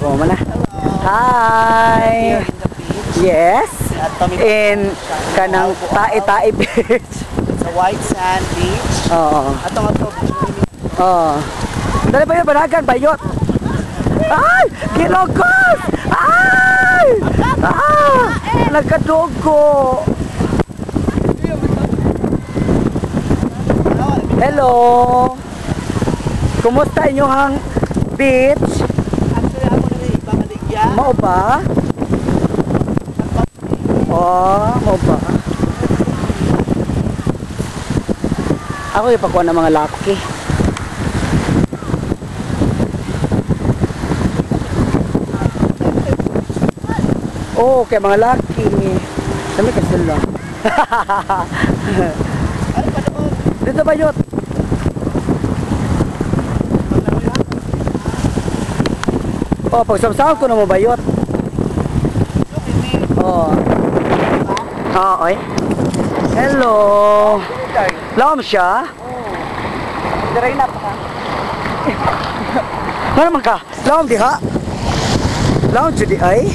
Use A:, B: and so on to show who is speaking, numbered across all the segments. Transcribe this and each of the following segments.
A: Oh, mana? Hi. Yes. In kanang Tai Beach.
B: Sa white sand beach.
A: Oo.
B: Atong ato.
A: Oo. Dali ba yung banagan, bayot? Ay! Gilogos! Ay! Ah! Nagkadugo! Hello! Kumusta inyong beach?
B: Actually, ako na rin ibang aligya.
A: Mao ba? Oh, mao ba? Ako ipakuha ng mga laki. Oh, kay mga laki. Kami kasi lang.
B: Ano pa doon?
A: Dito ba yun? Oh, pagsamsam ko na mo bayot. Oh. Ah, oy. Hello. Lam siya?
B: Diray na pa.
A: Ano man ka? Lam diha? Lam judi ay?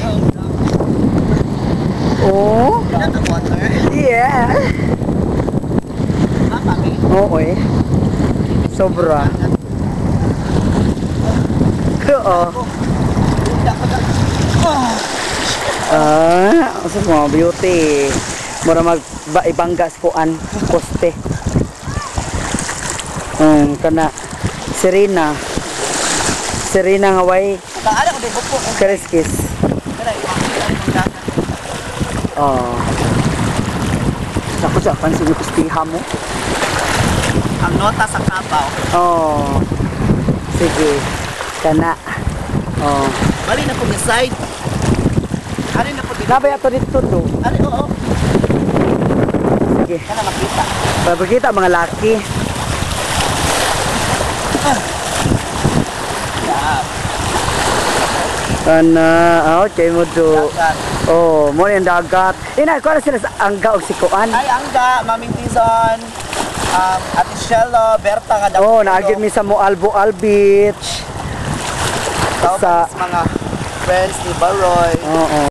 A: Oh. Yeah. Oo eh. Sobra. Oo. Asa mga beauty. Mura mag-ibanggas kuan poste. Kana Serena. Serena nga way
B: Baala ko din po.
A: kariskis. Oh. Ako sa pansin yung pustiha mo.
B: Ang nota sa kabaw.
A: Oh. Sige. Kana. Oh.
B: Bali na po ni side. Ari na po dito.
A: Nabay ato dito do.
B: Ari oo.
A: Sige.
B: Kana makita.
A: Pagkita mga laki. Kana, okay mo do. Oh, mo yung dagat. Ina, ko na sila sa angga o sikuan.
B: Ay angga, Maming Tizon. Ate Shello, Berta nga daw.
A: Oh, naagid mi sa Moalboal Beach.
B: Sa mga friends ni Baroy.
A: Oo.